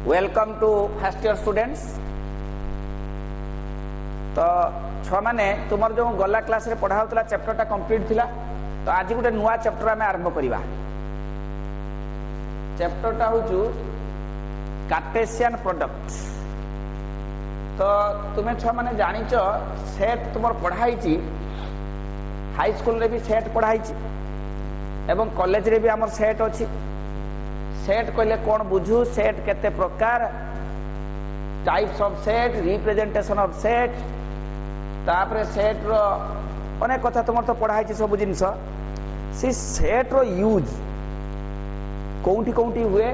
Welcome to first year students. तो छुआ मैंने तुम जो गला क्लास रे पढ़ा होता चैप्टरटा कंप्लीट थिला। तो आज गोटे नुआ चैप्टर आम आरंभ करवा। चैप्टरटा हूँ कार्टेशियन प्रोडक्ट। तो तुम्हें छुआ मैंने जानिच सेट तुम पढ़ाई हाई स्कूल रे भी सेट पढ़ाई एवं कॉलेज रे भी आमर सेट अच्छी। सेट कहले कौन बुझू, सेट केते प्रकार, types of set, representation of set, तापरे सेट रो अनेक कथा तुम तो पढ़ाई सब जिनस। सी सेट रो यूज कोउठी कोउठी हुए,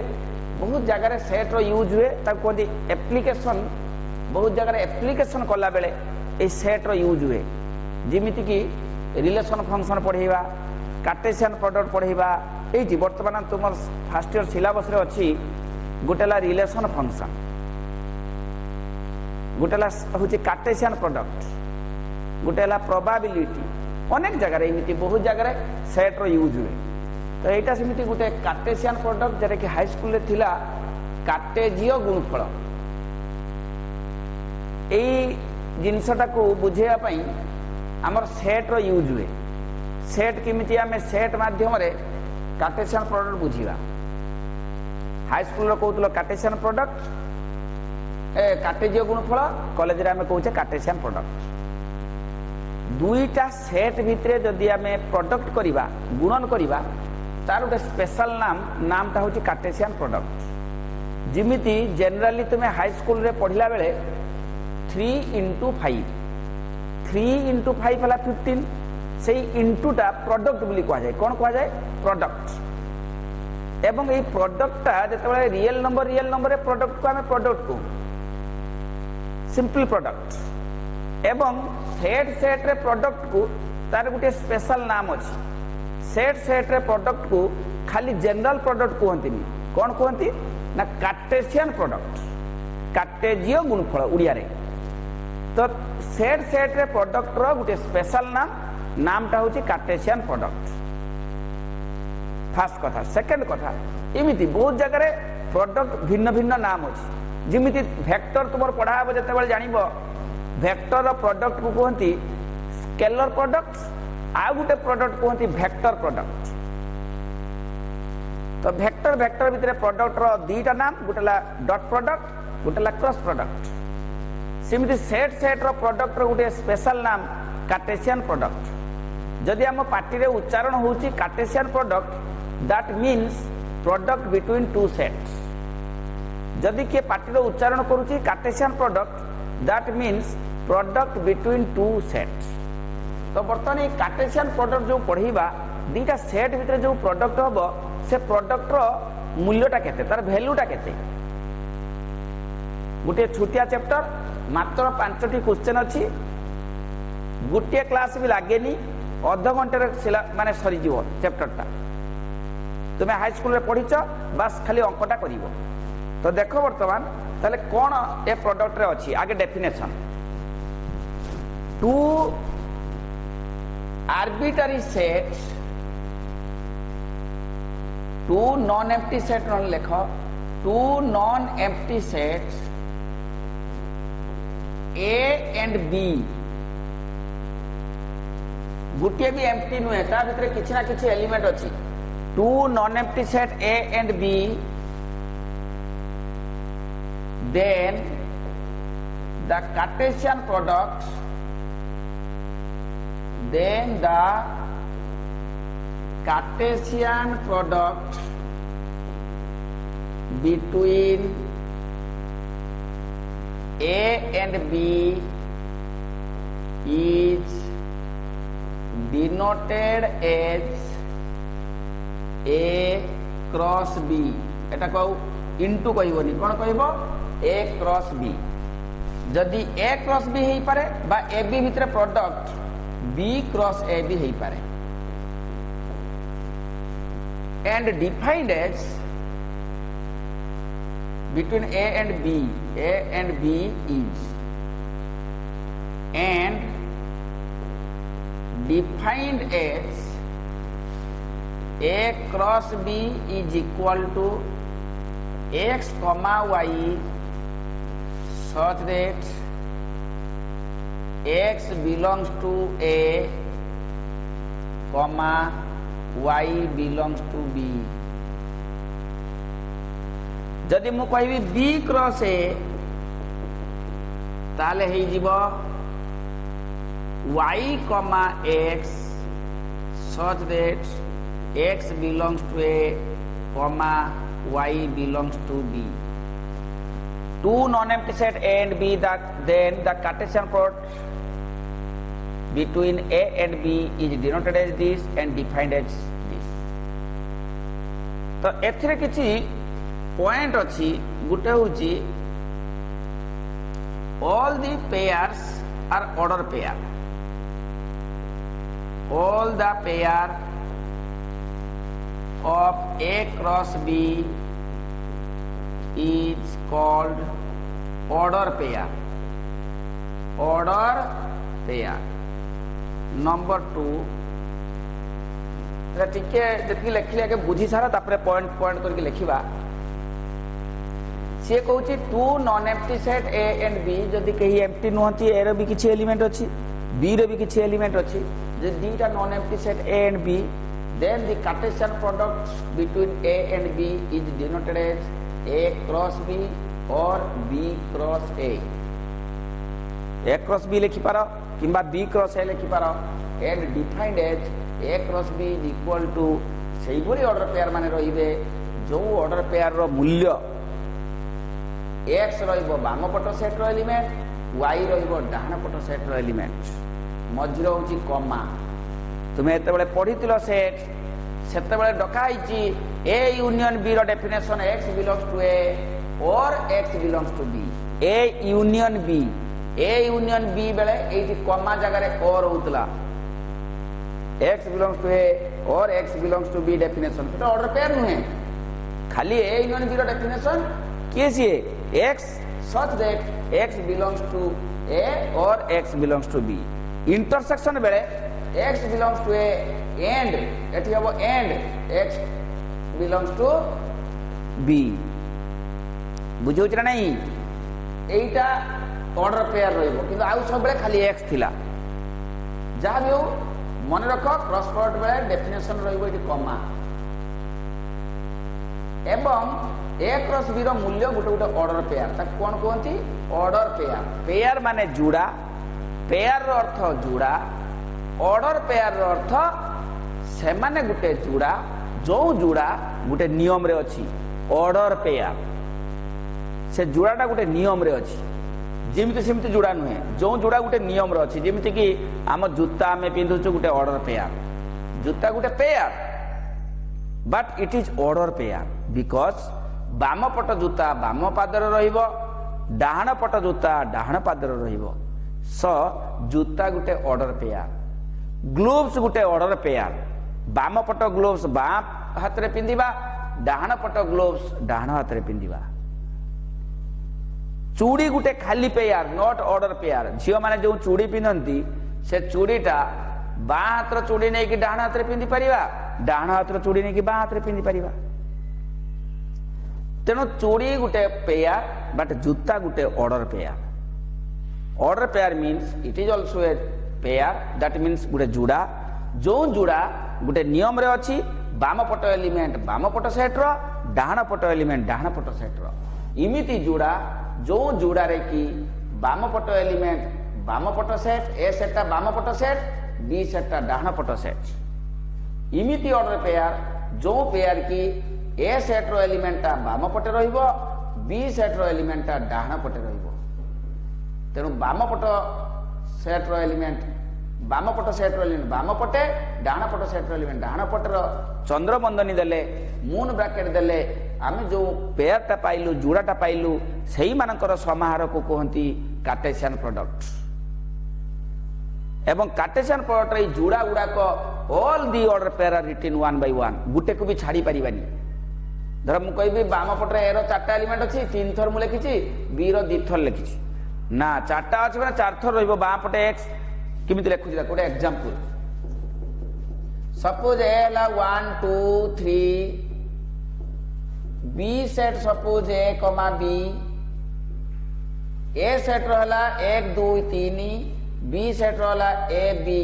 बहुत जगह सेट रो यूज हुए, तब कहते एप्लिकेशन। बहुत जगह एप्लिकेशन कला बेले ए सेट रो यूज हुए। जिमिति कि रिलेशन फंक्शन पढ़ेवा, कार्टेशियन प्रोडक्ट पढ़ेवा। ये बर्तमान तुम फर्स्ट ईयर सिलेबस रे अच्छी गोटेला रिलेशन फंक्शन, गोटेला हूँ कार्टेशियन प्रोडक्ट, गोटेला प्रोबेबिलिटी। अनेक जगह एमती बहुत जगह सेट रो यूज हुए। तो यहाँ सेमती गोटे कार्टेशियन प्रोडक्ट जरा कि हाई स्कूल रे थिला कार्टेजीय गुणफल। यही जिनसटा को बुझेवाई आमर सेट रो यूज हुए। सेट किमिति आमे सेट माध्यम रे कार्टेशियन प्रोडक्ट बुझीवा। हाई स्कूल रो कहउतलो कार्टेशियन प्रोडक्ट, कार्टेजीय गुणफल। कॉलेज रे आमे कहउचे कार्टेशियन प्रोडक्ट। दुईटा सेट भितरे जदि आमे प्रोडक्ट करिवा, गुणन करिवा, तार गोटे स्पेशल नामटा होची कार्टेशियन प्रोडक्ट। जिमिति जनरली तुमे हाई स्कूल रे पढ़िला बेले 3 into 5, 3 into 5 हला 15। से इंटूटा प्रोडक्ट बोली कहा जाए। कौन कहा जाए? प्रोडक्ट। एवं ये प्रोडक्टटा जिते रियल नंबर रे प्रोडक्ट को आमे प्रोडक्ट को सिंपल प्रोडक्ट। एवं सेट रे प्रोडक्ट को तार गोटे स्पेशल नाम अच्छी। सेट रे प्रोडक्ट को खाली जनरल प्रोडक्ट कहती। कौन कहती ना कार्टेशियन प्रोडक्ट, कार्टेजीय गुणफल उड़िया रे। तो सेट रे प्रोडक्ट रो गोटे स्पेशल नामटा हूँ कार्टेशियन प्रोडक्ट। फास्ट कथा। सेकेंड कथा, एमती बहुत जगह प्रोडक्ट भिन्न भिन्न नाम अच्छी। जिमिति वेक्टर तुम पढ़ा हम जिते जानव वेक्टर प्रोडक्ट को कहती स्केलर प्रोडक्ट, आ गोटे प्रोडक्ट कहती वेक्टर प्रोडक्ट। तो वेक्टर भितर प्रोडक्ट रो दीटा नाम, गोटेला डॉट प्रोडक्ट, गोटेला क्रॉस प्रोडक्ट। सेमती सेट रो प्रोडक्ट रो गोटे स्पेशल नाम कार्टेशियन प्रोडक्ट। जदि आम पार्टी रे उच्चारण होची Cartesian product, that means product between two sets. जदि के पार्टी रे उच्चारण करूची Cartesian product, that means product between two sets. तो बर्तमान ये कार्टेशियन प्रोडक्ट जो पढ़ीबा, दीटा सेट भितर जो प्रोडक्ट हबो, से प्रोडक्ट रो मूल्यटा केते, तार वैल्यूटा केते। गोटे छोटिया चैप्टर, मात्र 5टी क्वेश्चन अच्छी। गोटे क्लास भी लागेनी, अध घंटे माने सरी जीवो चैप्टरटा। तुम्हें हाई स्कूल रे पढ़ीच, बस खाली अंकटा करिवो। तो देखो वर्तमान ताले कौन ए प्रोडक्ट रे अच्छी। आगे definition, two arbitrary sets, two non empty set न लेख, two non empty sets A and B. गोटे भी एम्प्टी नुहे, ता भितर किछि ना किछि एलिमेंट अछि। Two non empty set A and B, then the Cartesian product, then the Cartesian product between A and B is denoted as A cross B। एटा कहू इंटू कहबनी, कौन कहबो? A cross B। जदि A cross B हेई पारे बा A B भितर product B cross A भी हेई पारे। and defined as between A and B is, and defined as A cross B is equal to x comma y such that x belongs to a comma y belongs to b। जदि मु कहबी b cross a ताले हे जीव y comma x such that x belongs to a comma y belongs to b। Two non-empty set A and B, then the Cartesian product between A and B is denoted as this and defined as this। तो एथिरे किछि point अछि गुटे होछि all the pairs are order pair। all the pair of A cross B is called order pair। order pair number 2 टिके जति लिखले आगे बुझी सारा तापरे पॉइंट पॉइंट करके लिखिबा। से कहूची two non empty set A and B जदि कही एम्प्टी नहती ए रो भी किछि एलिमेंट अछि बी रो भी किछि एलिमेंट अछि जे दीटा non empty set A and B then the Cartesian product between A and B is denoted as A cross B or B cross A। A cross B लिखि पारो किंबा B cross A लिखि पारो and defined as A cross B is equal to सेही भली order pair माने रहिबे जो order pair रो मूल्य x रहिबो बाम पट सेट रो एलिमेंट y रहिबो डाहाण पट सेट रो एलिमेंट मझि रहउची कॉमा। तुम्हें एते पढ़ी सेट सेते डकाई ए यूनियन बी रो definition x belongs to A और x belongs to B. A union B बेले एठी कॉमा जगह रे और होतला x बिलोंग्स टू ए और x belongs to B definition तो ऑर्डर पेयर नुहे खाली ए यूनियन बी रो डेफिनेशन के छिए x such that x belongs to A और x belongs to B. Intersection बेले x belongs to a and एठी हबो and x belongs to b। बुझौछ ना नहीं एटा ऑर्डर पेयर रहइबो किंतु आउ सब बेले खाली x थिला जहा भी हो मन रख क्रॉस प्रोडक्ट बेले डेफिनेशन रहइबो एठी कॉमा एवं a क्रॉस b रो मूल्य गुटे गुटे ऑर्डर पेयर ता कोन कोंती ऑर्डर पेयर। पेयर माने जुड़ा पेयर रो अर्थ जुड़ा ऑर्डर पेयर रो अर्थ से माने गुटे जुड़ा जो जुड़ा गुटे नियम रे अछि ऑर्डर पेयर से जुड़ाटा गुटे नियम रे अछि जेमिति सेमिति जुड़ा नुहे जो जुड़ा गुटे नियम रे अछि जेमिति कि आम जूता आमे पिंधुछु गुटे ऑर्डर पेयर जूता गुटे pair but it is order pair because बाम पट जूता बाम पादर रहिबो डाहाण पट जूता डाहाण पादर रहिबो सो जूता गुटे ऑर्डर पेयर। ग्लोव्स गुटे ऑर्डर पेयर बाम पट ग्लोव्स बाम हाथ रे पिंदिबा डाहाण पट ग्लोव्स डाहाण हाथ रे पिंदिबा। चूड़ी गुटे खाली पेयर नॉट ऑर्डर पेयर। झियो माने जो चूड़ी पिंदंती से चूड़ीटा बा हाथ रो चूड़ी नै कि डाहाण हाथ रे पिंदी परिबा डाहाण हाथ रो चूड़ी नै कि बा हाथ रे पिंदी परिबा। तेनो चूड़ी गुटे पेयर बट जूता गुटे order pair. Order pair means it is also a pair that means गुटे जुड़ा जो जुड़ा गुटे नियम रे अछि बाम पट एलिमेंट बाम पट सेट रो डाहाण पट एलिमेंट डाहाण पट सेट रो इमिति जुड़ा जो जुड़ा रे कि बाम पट एलिमेंट बाम पट सेट ए सेटटा बाम पट सेट बी सेटटा डाहाण पट सेट इमिति ऑर्डर पेयर जो पेयर की ए सेट रो एलिमेंटटा बाम पटे रहिबो बी सेट रो एलिमेंटटा डाहाण पटे रहिबो। तेनु बाम पट सेट रो एलिमेंट बाम पट सेट रो एलिमेंट बाम पटे डाहाण पट सेट रो एलिमेंट डाहाण पट रो चंद्र बंदनी देले मून ब्रैकेट देले आमे जो पेयरटा पाइलु जुड़ाटा पाइलु सेही मानकर समाहार को कहंती कार्टेशियन प्रोडक्ट। एवं कार्टेशियन प्रोडक्ट रे जुड़ा गुडा को all the order pair are written one by one गुटे को भी छाड़ी परिबानी। धर मु कहबी बाम पटरे ए रो चारटा एलिमेंट अछि तीन थर मु लिखिछि बी रो दी थर लिखिछि ना चारटा अछि माने चार थर रहइबो बाम पटे x किमिति लिखुछि कोटे एग्जांपल सपोज ए ला 1 2 3 बी सेट सपोज ए कमा बी ए सेट रहला 1 2 3 बी सेट रहला A B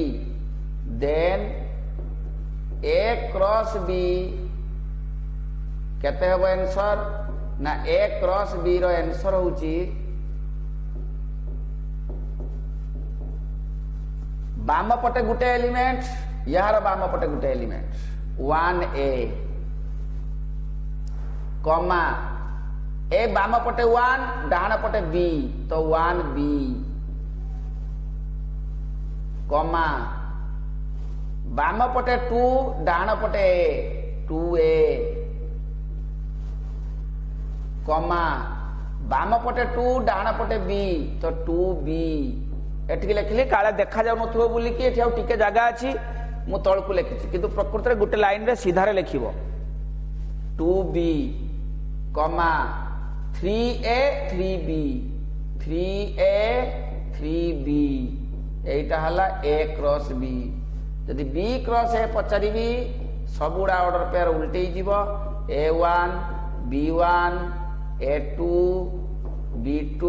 then A cross B केते हबो आंसर ना ए क्रॉस बी रो आंसर होची बाम पटे गुटे एलिमेंट यार बाम पटे गुटे एलिमेंट 1a कमा ए बाम पटे 1 डाहाण पटे b तो 1b कमा बाम पटे 2 डाहाण पटे a 2a कमा बाम पटे 2 डाहाण पटे b तो 2b एठी लिखली काले देखा जाउ नथुबो बोली कि एठी आ टिके जागा अछि मु तळकु लिखिछि किंतु प्रकृति रे गुटे लाइन रे सीधा रे लिखिबो 2b कमा 3a 3b 3a 3b एटा हला a क्रॉस b यदि b क्रॉस a पचारिबी सबुडा ऑर्डर पेयर उल्टी जीवो a1 b1 a2 b2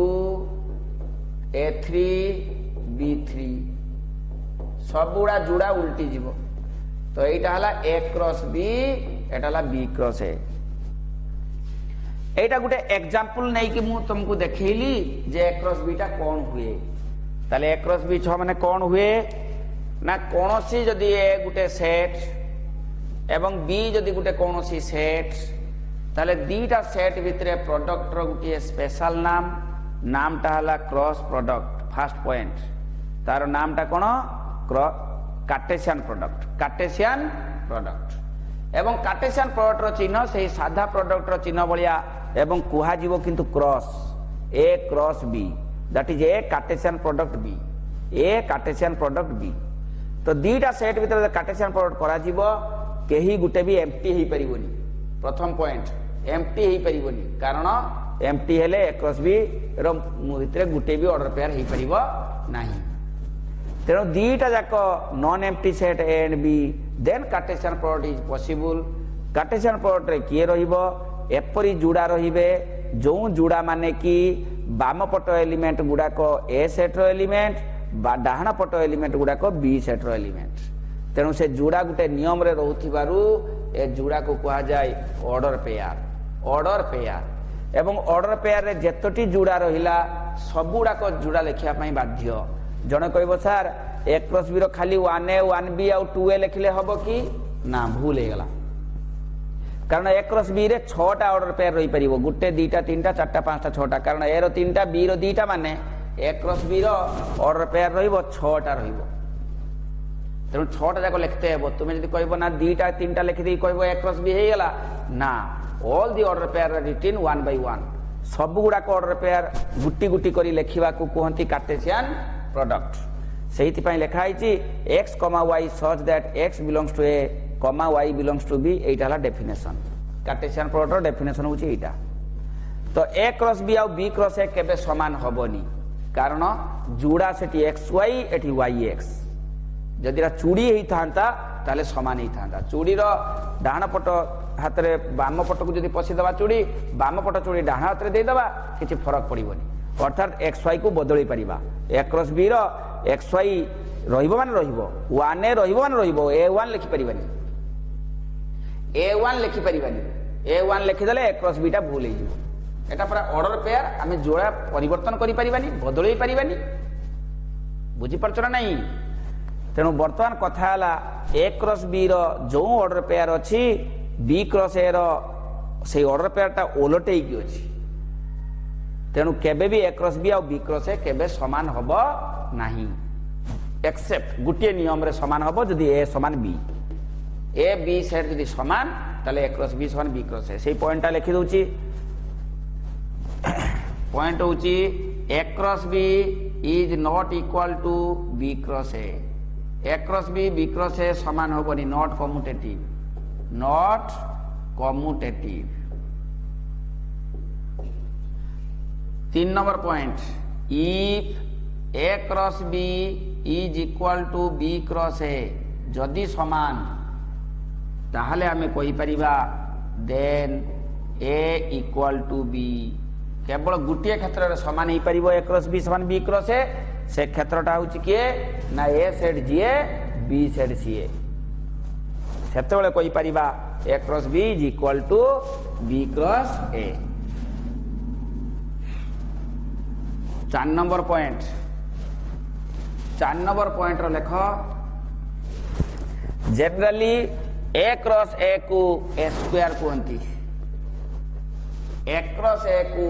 a3 b3 सबुडा जुड़ा उल्टी जीवो तो एटा हला a क्रॉस b एटा हला b cross a Etah Gute example नै कि मु तुमको देखैली जे a क्रॉस b टा कोन हुए ताले a क्रॉस b छ माने कोन हुए ना कोनोसी जदी a गुटे सेट एवं b जदी गुटे कोनोसी सेट ताले दीटा सेट भितरे प्रोडक्ट रो गुटे स्पेशल नाम टा हला क्रॉस प्रोडक्ट फर्स्ट पॉइंट तार नाम टा कोन कार्टेशियन प्रोडक्ट एवं कार्टेशियन प्रोडक्ट रो चिन्ह से साधा प्रोडक्ट रो चिन्ह बलिया एवं कुहा जीवो किंतु cross a cross b that is a Cartesian product b a Cartesian product b तो दीटा सेट भितर कार्टेशियन प्रोडक्ट करा जीवो केही गुटे भी एम्प्टी हे परिबोनी प्रथम पॉइंट एम्प्टी हे परिबोनी कारण एम्प्टी हेले a क्रॉस b रो भितर गुटे भी ऑर्डर पेयर हे परिबो नाही तेणु दीटा जाक non empty set A and B then Cartesian product is possible Cartesian product रे किए रहिबो एपरी जुड़ा रहिबे जो जुड़ा माने कि बाम पट एलिमेंट गुडा को ए सेट रो एलिमेंट बा डाहाण पट एलिमेंट गुडा को बी सेट रो एलिमेंट तेणु से जुड़ा गुटे नियम रे रहउथिबारु ए जुड़ा को कहा जाय ऑर्डर पेयर एवं ऑर्डर पेयर रे जेतोटी जुड़ा रहिला सबुडा को जुड़ा लेखिया पई बाध्य जने कहबो सर a क्रॉस b रो खाली 1a 1b आ 2a लिखले हबो कि ना भूल हे गला कारण a क्रॉस b रे 6 टा ऑर्डर पेयर रही परिबो गुटे 2 टा 3 टा 4 टा 5 टा 6 टा कारण a रो 3 टा b रो 2 टा माने a क्रॉस b रो ऑर्डर पेयर रहिबो 6 टा रहिबो तेणु 6 टा जाको लिखते हेबो तुमे जदी कहबो ना 2 टा 3 टा लिखि दी कहबो a क्रॉस b हे गला ना all the order pair are written 1 by 1 सब गुडा को ऑर्डर पेयर गुटी गुटी करी लेखिबा को कहंती कार्टेशियन प्रोडक्ट सेहिति पई लेखा आइची x, y such that x belongs to a, y belongs to b एटा हला डेफिनेशन कार्टेशियन प्रोडक्ट रो डेफिनेशन होची एटा तो a क्रॉस b आ b क्रॉस a केबे समान होबोनी कारण जुड़ा सेठी xy एठी yx जदिरा चूड़ी हेई थांता ताले समान हेई थांता चूड़ी रो डाहाण पट हाथ रे बाम पट को जदी पसी दबा चूड़ी बाम पट चूड़ी डाहाण हाथ रे दे दबा किछि फरक पड़िबोनी अर्थात xy को बदली परिबा a क्रॉस b रो xy रहिबो माने रहिबो 1a रहिबो माने रहिबो a1 लिखि परिबानी a1 लिखि परिबानी a1 लिखि देले a क्रॉस b टा भूल हे जिवो एटा पूरा ऑर्डर पेयर आमे जोड़ा परिवर्तन करि परिबानी बदली परिबानी बुझी परछ ना नहीं तेणु वर्तमान कथा हला a क्रॉस b रो जो ऑर्डर पेयर अछि b क्रॉस a रो से ऑर्डर पेयर टा ओलटेई कि अछि तेणु केबे भी a क्रॉस b आ b क्रॉस a केबे समान हबो नाही एक्सेप्ट गुटिए नियम रे समान हबो जदी a समान b a b सेट जदी समान ताले a क्रॉस b समान b क्रॉस a सेही पॉइंट टा लिखि दोची पॉइंट होची a cross b is not equal to b cross a cross b cross a समान हबोनी not commutative 3 number point if a cross b is equal to b cross a जदि समान ताहले हमें कहि परिबा then A equal to B केवल गोटे क्षेत्र में सामान हो पार ए क्रॉस बी समान बी क्रॉस ए से क्षेत्रटा हूँ किए ना ए सेट जीए बी सेट सीए से कहीपर A cross B is equal to B cross A. 4 number point 4 number point रो लेख जनरली ए क्रॉस ए को ए स्क्वायर कहती ए क्रॉस ए को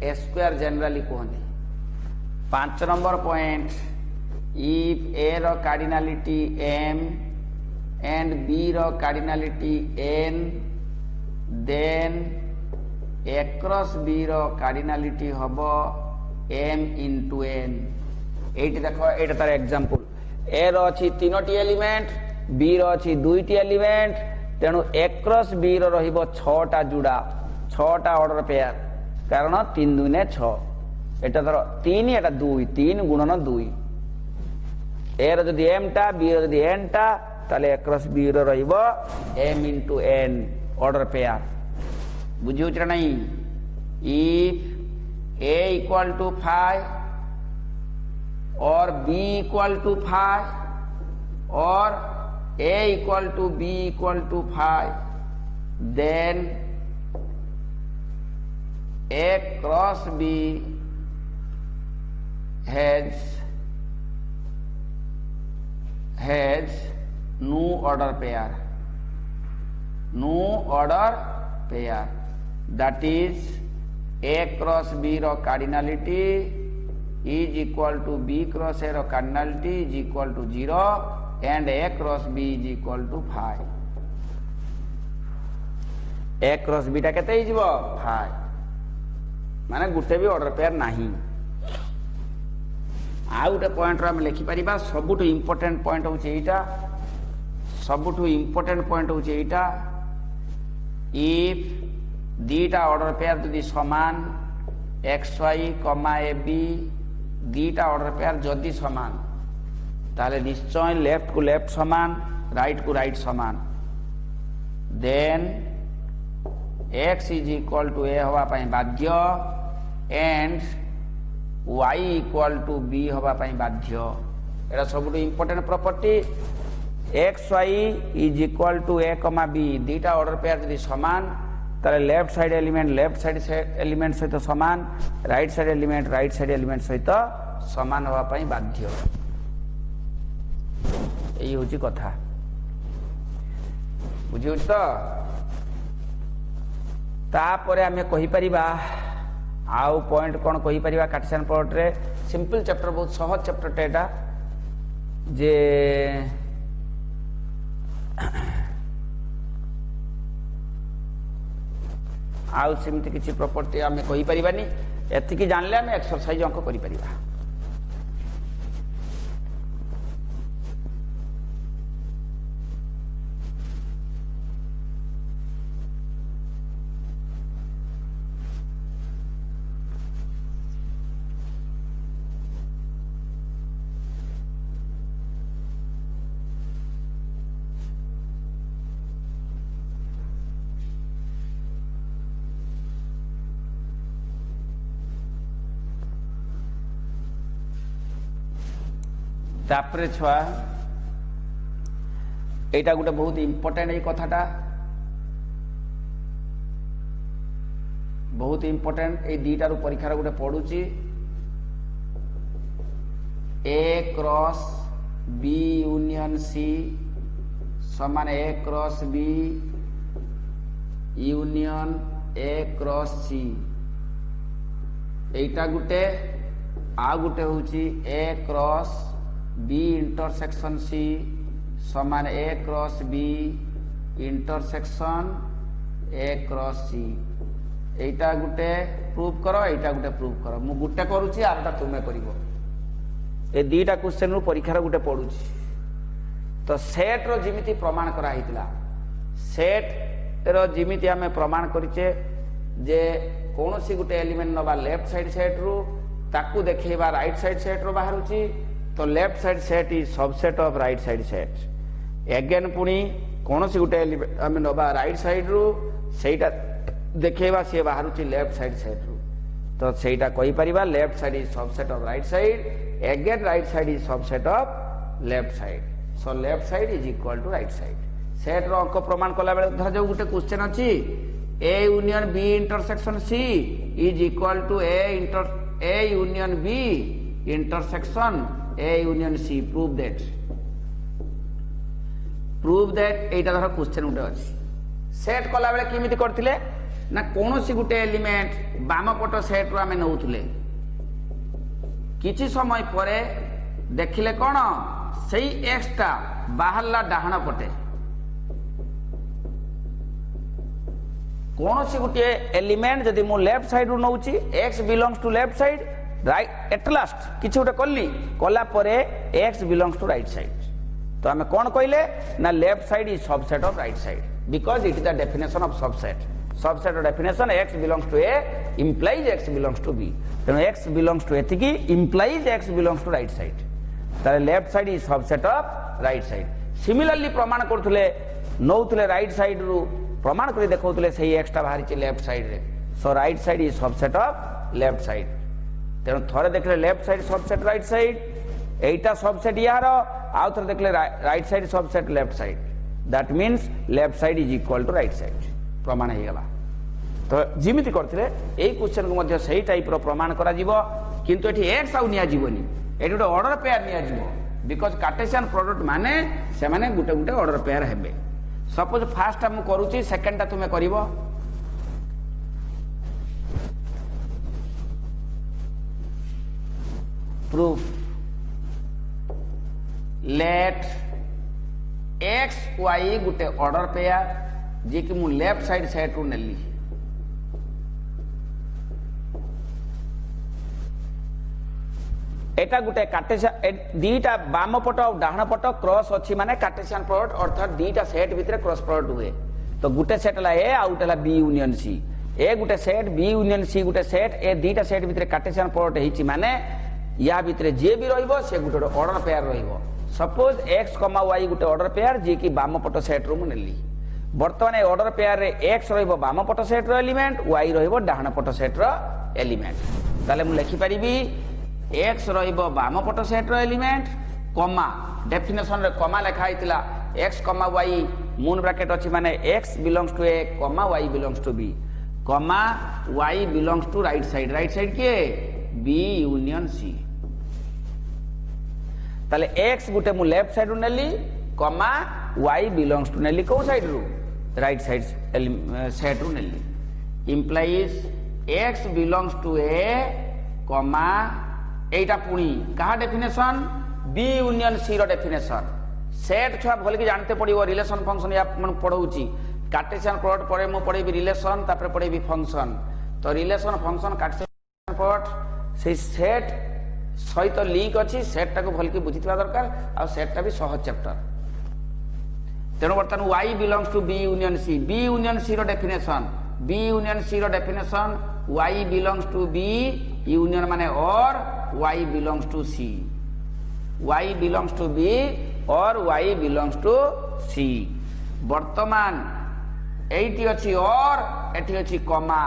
ए स्क्वायर जनरली कहती। 5 नंबर पॉइंट इफ ए रो कार्डिनलिटी m and b रो cardinality n then a cross b रो cardinality हबो m into n। एटी देखो एटा तार एग्जांपल a रो अछि 3टी एलिमेंट b रो अछि 2टी एलिमेंट तेणु a क्रॉस b रो रहिबो 6टा जुड़ा 6टा ऑर्डर पेयर कारण 3 2 ने 6 एटा धर 3 एटा 2 3 गुणन 2 a रो जदि m टा b रो जदि n टा ताले a क्रॉस b रो रहिबो m into n order pair बुझियो छ नहीं। इफ a equal to 5 और b equal to 5 और a equal to b equal to 5 then a cross b has no order pair that is a cross b रो cardinality is equal to b cross a रो cardinality is equal to 0 and a cross b is equal to 5 a cross b टा केते हिजबो 5 माने गुटे भी order pair नाही। आ गोटे point हम लिखि परिबा सबुठु इंपोर्टेंट पॉइंट होचे एटा सबुठु इंपोर्टेंट पॉइंट होचे एटा इफ दीटा ऑर्डर पेयर यदि समान एक्स वाई कमा ए बी दीटा ऑर्डर पेयर जदि समान ताले निश्चय लेफ्ट को लेफ्ट समान राइट को राइट समान then x is equal to A हवा पाई बाध्य and y equal to B हवा पाई बाध्य एटा सबुठु important property x y is equal to A comma B दीटा order pair यदि समान ताले लेफ्ट साइड एलिमेंट सहित समान राइट साइड एलिमेंट सहित समान हवा पाई बाध्य एई होची कथा बुझियो तो। तापरे आमे कहि परिबा आउ पॉइंट कौन कहि परिबा कार्टेशियन प्रोडक्ट रे सिंपल चैप्टर बहुत सहज चैप्टर टेटा जे आउ सेमती किसी प्रॉपर्टी आमे कहि परिबानी एतिकी जानले आमे एक्सरसाइज अंक करि परिबा। तापरे छुआ एटा गोटे बहुत इंपोर्टेंट ये कथाटा बहुत इंपोर्टेंट ए दीटारू परीक्षार गोटे पड़ुची A cross B union C समान A cross B union A cross C एटा गोटे आ गोटे होची A cross B intersection C समान A cross B intersection A cross C एटा गुटे प्रूफ करो एटा गुटे प्रूफ करो मु गुटे करूची आरटा तुमे करिवो ए दीटा क्वेश्चन रु परीक्षार गुटे पडुची तो सेट रो जिमिति प्रमाण करा हितला सेट रो जिमिति हमें प्रमाण करिचे जे कोनोसी गुटे एलिमेंट नबा लेफ्ट साइड सेट रु ताकू देखैबा राइट साइड सेट रो बाहरुची तो left side set is subset of right side set again पुणी कौन सी गोटे आम नवा राइट साइड रु सेटा देखेबा सी बाहर लेफ्ट साइड सेट रु तो सेटा कहि परिबा left side is subset of right side again right side is subset of left side so left side is equal to right side set रो अंक प्रमाण कला बेले धर जो गुटे क्वेश्चन अछि A union B intersection C is equal to A union B intersection A union C prove that एटा धर क्वेश्चन गुटे अछि सेट कला बेले केमिति करथिले ना कोनोसी गुटे एलिमेंट बाम पट सेट रो आमे नउथले किछि समय परे देखिले कोन सही एक्स टा बाहरला डाहण पटे कोनोसी गुटे एलिमेंट जदि मु लेफ्ट साइड रु नउची x belongs to left side right at last किछि गुटे कल्ली कला परे x belongs to right side तो आमे कोन कइले ना left side is subset of right side because it is the definition of subset definition x belongs to a implies x belongs to b तेणु x belongs to एतिकी implies x belongs to right side तारे left side is subset of right side similarly प्रमाण करथुले नौथुले right side रु प्रमाण करी देखौथुले सही x टा बाहरी छि लेफ्ट साइड रे so right side is subset of left side तेणु थरे देखले left side subset right side एटा सबसेट यार आउ थरे देखले right side subset left side that means left side is equal to right side प्रमाण हो गला तो जिमिति करथिले एई क्वेश्चन को मध्य सही टाइप रो प्रमाण करा जीवो किंतु एठी एक्स आउ निया जीवनी एठी गोटे ऑर्डर पेयर निया जीवो बिकॉज कार्टेशियन प्रोडक्ट माने से माने गुटे गुटे ऑर्डर पेयर हेबे सपोज फर्स्ट हम करूची सेकंड ता तुमे करिवो प्रूफ लेट एक्स वाई गुटे ऑर्डर पेयर जे कि मु लेफ्ट साइड सेट रु नेली एटा गुटे कार्टेशियन दीटा बाम पट और डाहण पट क्रॉस अछि माने कार्टेशियन प्रोडक्ट अर्थात दीटा सेट भितरे क्रॉस प्रोडक्ट हुए तो गुटे सेट ला ए आउट ला बी यूनियन सी ए गुटे सेट बी यूनियन सी गुटे सेट ए दीटा सेट भितरे कार्टेशियन प्रोडक्ट हिची माने या भितरे जे भी रहइबो से गुटे ऑर्डर पेयर रहइबो सपोज x, y गुटे ऑर्डर पेयर जे कि बाम पट सेट रु मु नेली बर्तमान ए ऑर्डर पेयर रे x रहइबो बाम पट सेट रो एलिमेंट y रहइबो डाहण पट सेट रो एलिमेंट ताले मु लिखि परिबी x रहइबो बाम पट सेट रो एलिमेंट कॉमा डेफिनेशन रे कॉमा लिखा हितला x, y मून ब्रैकेट अछि माने x belongs to a, y belongs to b, y belongs to right side के b यूनियन c ताले x गुटे मु लेफ्ट साइड रु नेली कॉमा y बिलोंग्स टू नेली को साइड रु राइट साइड सेट रु नेली implies x belongs to a comma एटा पुणी कहा डेफिनेशन b यूनियन c रो डेफिनेशन सेट छुआ भल के जानते पड़िबो रिलेशन फंक्शन या मन पढौची कार्टेशियन प्रोडक्ट परे मु पढेबी रिलेशन तापर पढेबी फंक्शन तो रिलेशन फंक्शन कार्टेशियन प्रोडक्ट से सेट सहित लिंक अछि सेट टाको भल के बुझितला दरकार आ सेट टा भी सहज चैप्टर तेनो बर्तन y belongs to b union c रो definition y belongs to b union माने और y belongs to c y belongs to b और y बिलोंग्स टू c वर्तमान एटी अछि और एटी अछि कॉमा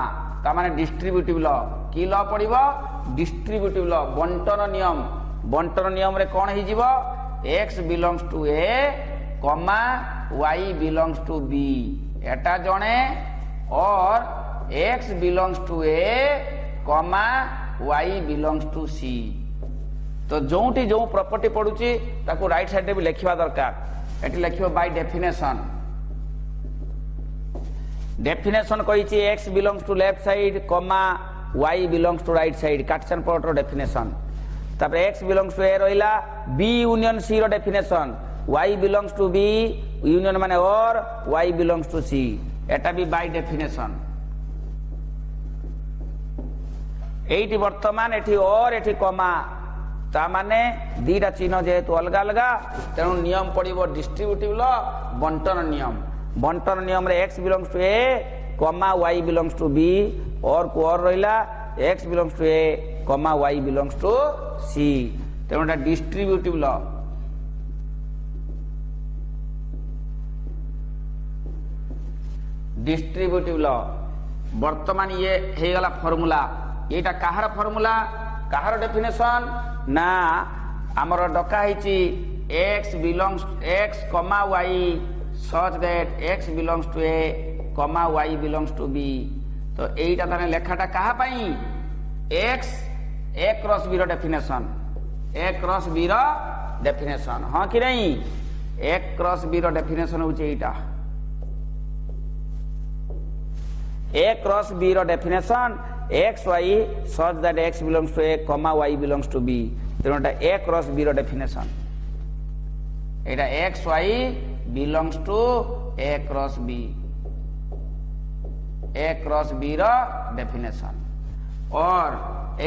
ता माने डिस्ट्रीब्यूटिव लॉ की लॉ पड़िबो डिस्ट्रीब्यूटिव लॉ बंटन नियम रे कोन हि जीवो x belongs to a comma y belongs to b एटा जणे और x belongs to a comma y belongs to c तो जोंटी जो प्रॉपर्टी पडुची ताको राइट साइड रे भी लिखिबा दरकार एटी लिखिबो बाय डेफिनेशन कहिची x belongs to left side comma y belongs to right side cartesian product रो डेफिनेशन तापर x बिलोंग्स टू a रहिला b यूनियन c रो definition y belongs to b union माने और y बिलोंग्स टू c एटा भी by definition एटी वर्तमान एटी और एटी कॉमा ता माने दीटा चिन्ह जेहेतु अलग अलग तेणु नियम पड़िबो डिस्ट्रीब्यूटिव लॉ बंटन नियम रे x belongs to a comma y belongs to b और को और रहिला x belongs to a comma y belongs to c तेणु एटा डिस्ट्रीब्यूटिव लॉ बर्तमान ये हे गला फॉर्मूला एटा कहार फॉर्मूला कहार डेफिनेशन ना हमर डका हिची x belongs x comma y such that x belongs to a comma y belongs to b तो एटा ताने लेखाटा कहा पाई x a क्रॉस b रो डेफिनेशन a क्रॉस b रो डेफिनेशन हां कि नहीं a क्रॉस b रो डेफिनेशन होचे एटा a क्रॉस b रो definition x y such that x belongs to a comma y belongs to b तेनोटा a क्रॉस b रो डेफिनेशन एटा x y belongs to a cross b a cross b रो definition और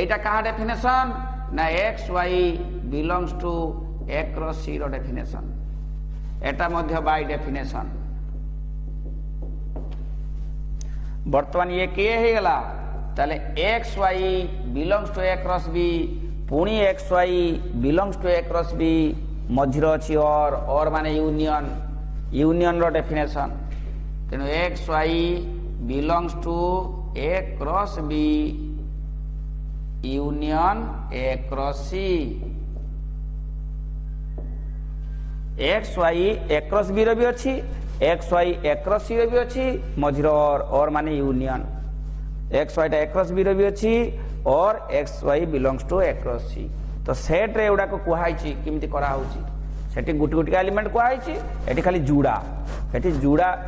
एटा कहा definition ना x y belongs to a cross c रो definition एटा मध्य बाय डेफिनेशन बर्तमान ये के हे गला ताले x y belongs to a cross b पुणी x y belongs to a cross b मझिर अछि और माने यूनियन रो डेफिनेशन तेनु x y belongs to a cross b union a cross c x y a cross b रो भी अछि x y a cross c रो भी अछि मझिर और माने यूनियन x y टा a क्रॉस b रो भी अछि और x y belongs to a cross c तो सेट रे एडा को कुहाइची किमिति करा होची सेठी गुटी गुटी एलिमेंट कुहाइची एठी खाली जुड़ा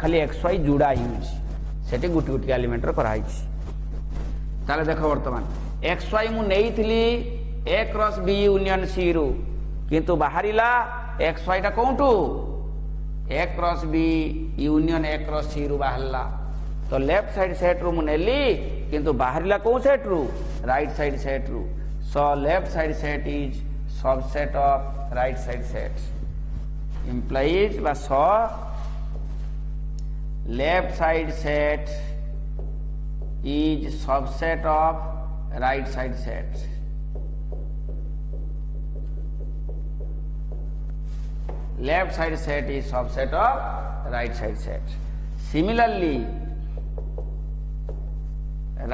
खाली x y जुड़ा ही होची सेठी गुटी गुटी एलिमेंट रो कराइची ताले देखो वर्तमान x y मु नेइथिली a cross b union c रो किंतु बाहरिला x y टा कोंटू a cross b union a cross c रो बाहरला तो लेफ्ट साइड सेट रो मु नेली किंतु बाहरिला को set row right side set row so left side set is subset of right side set implies বা so left side set is subset of right side set left side set is subset of right side set similarly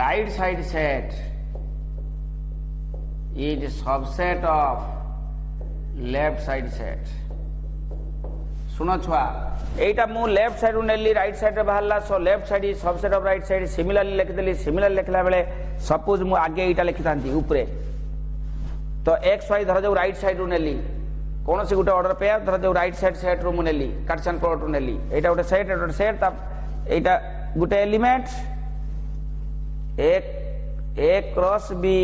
right side set is subset of left side set सुनो छुआ एटा मु left side नेली right side रे बाहरला so left side is subset of right side similarly लिख देली similar लिखला बेले सपोज मु आगे एटा लिखितांती ऊपरे तो एक्स वाई धर जो राइट साइड रु नेली कोन से गुटे ऑर्डर पेयर धर जो राइट साइड सेट रु मु नेली कार्टेशियन प्रोडक्ट रु नेली एटा गुटे सेट ता एटा गुटे element A cross B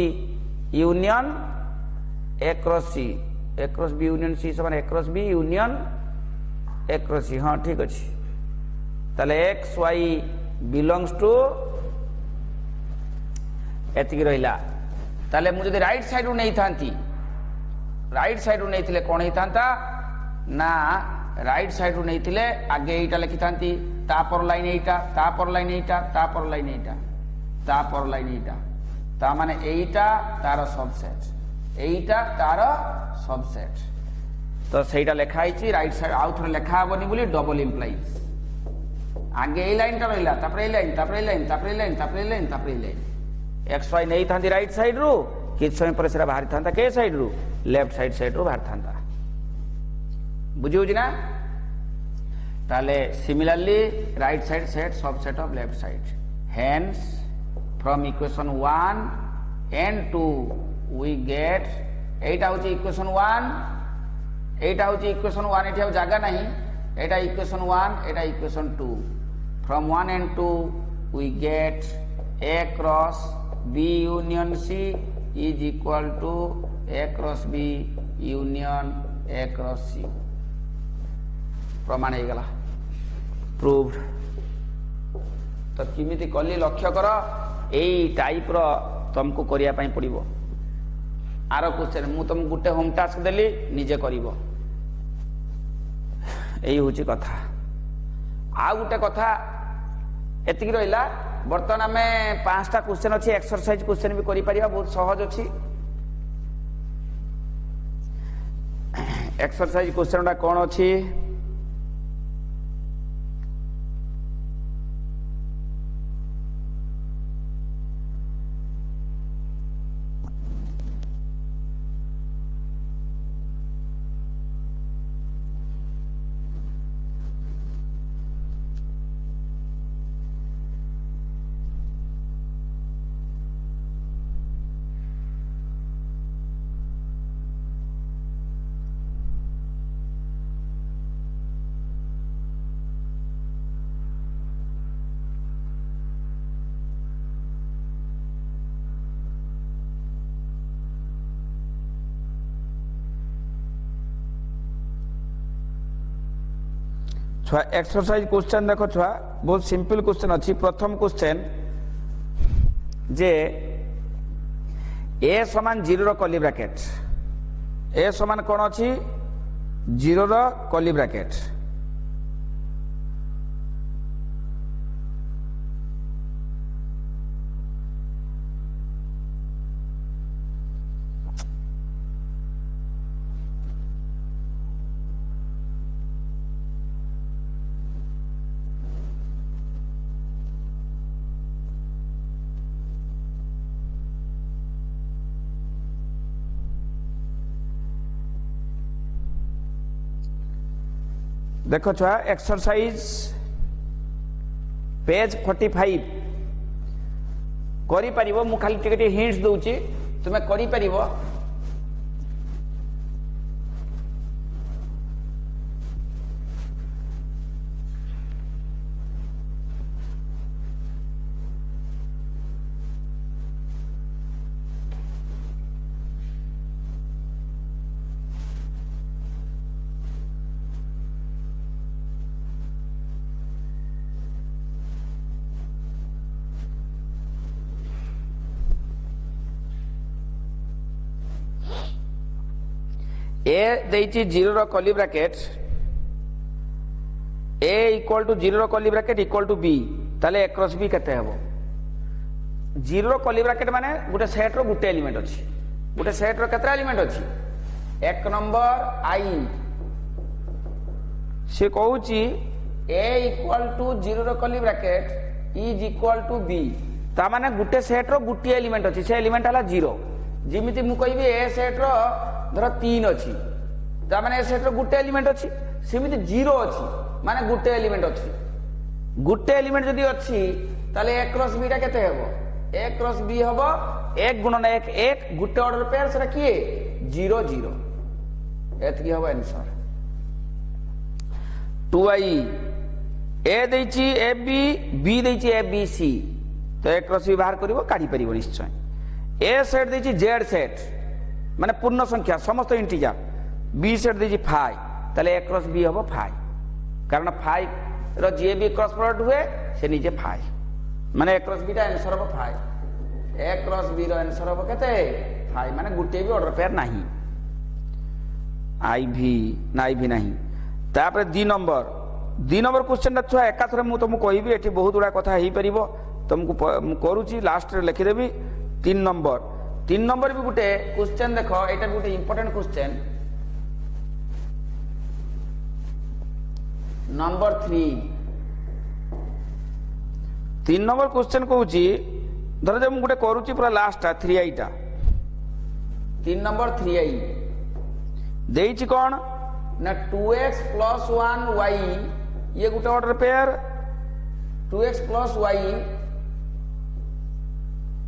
union A cross B union C समान A cross B union A cross C हाँ ठीक अच्छे ताले एक्स वाई बिलोंग्स टू एतिकी रहिला ताले मु जदि राइट साइड रु नहीं थांती राइट साइड रु नहीं थिले कोन ही थांता ना राइट साइड रु नहीं थिले आगे एटा लिखि थांती तापर लाइन एटा तापर लाइन एटा तापर लाइन एटा तापर लाइन एटा ता माने एटा तार सबसेट एटा तार सबसेट तो सेटा लेखा आइछि राइट साइड आउ थरे लेखा हबनी बोली डबल इंप्लाइज आगे ए लाइन ता रहिला तापर ए लाइन तापर ए लाइन तापर ए लाइन तापर ए लाइन तापर ए लाइन एक्स वाई नहीं थांती राइट साइड रु किछ समय पर सेरा बाहर थांता के साइड रु लेफ्ट साइड साइड रु बाहर थांता बुझियो ना ताले similarly right side set subset of left side hence from equation 1 and 2 we get एटा होची इक्वेशन 1 एटा होची इक्वेशन 1 एठी अब जागा नहीं एटा equation 1 Etah equation 2 from 1 and 2 we get a cross b union c is equal to a cross b union a cross c प्रमाण हे गला proved तो किमिति कली लक्ष्य कर एई टाइप रो तुमको करिया पई पड़िबो आरो क्वेश्चन मु तुम गुटे होम टास्क देली निजे करिवो एई होची कथा आ गुटे कथा एतिकी रहिला बर्तमान हमें 5टा क्वेश्चन अछि एक्सरसाइज क्वेश्चन भी करि परिबा बहुत सहज अछि एक्सरसाइज क्वेश्चन टा कोन अछि छुआ एक्सरसाइज क्वेश्चन देखो छुआ बहुत सिंपल क्वेश्चन अच्छी। प्रथम क्वेश्चन जे ए समान 0 रो कर्ली ब्रैकेट, ए समान कौन अच्छी 0 रो कर्ली ब्रैकेट। देखो छुआ एक्सरसाइज पेज 45 करि परिबो। मु खाली टिके हिंट्स दउची, तुमे करि परिबो। ए देइची 0 रो curly bracket, A equal to 0 रो curly bracket equal to B, ताले ए क्रॉस बी केते हेबो। 0 रो कर्ली ब्रैकेट माने गुटे सेट रो गुटे एलिमेंट अछि, गुटे सेट रो केते एलिमेंट अछि 1 नंबर आई। से कहूची ए इक्वल टू 0 रो curly bracket is equal to B, ता माने गुटे सेट रो गुटे एलिमेंट अछि, से एलिमेंट हला 0। जिमिति मु कहबी ए सेट रो धर 3 अच्छी, माने सेट रो गुटे एलिमेंट अच्छी, सेमिति 0 अच्छी माने गुटे एलिमेंट अच्छी। गुटे एलिमेंट जदि अच्छी ताले ए क्रॉस बी टा केते हेबो, ए क्रॉस बी हेबो 1 गुणन 1 1, गुटे ऑर्डर पेयर सेटा किए 0 0, एतकी हेबो आंसर। 2i ए देइची ए बी, बी देइची ए बी सी, तो ए क्रॉस बी बाहर करिवो काढी परिवो निश्चय। ए सेट देइची जेड सेट माने पूर्ण संख्या समस्त इंटीजर, बी सेट देइची 5, ताले ए क्रॉस बी हबो 5, कारण 5 रो जे बी क्रॉस प्रोडक्ट हुए से निजे 5, माने ए क्रॉस बी टा आंसर हबो 5। ए क्रॉस बी रो आंसर हबो केते 5, माने गुटे भी ऑर्डर पेयर नाही, आई भी नाही। तापर 2 नंबर क्वेश्चन छुआ एका थरे मु तुमको कहबी, एठी बहुत गुडा कथा हेई परिबो, तुमको करूची लास्ट रे लिखि देबी। 3 नंबर भी गुटे क्वेश्चन देखो, एटा गुटे important question. Number 3 number question कहूची, धर जे मु गुटे करूची पूरा लास्ट 3i टा, 3 नंबर 3i देइची कोन ना 2x + 1y, ये गुटे ऑर्डर पेयर 2x + y,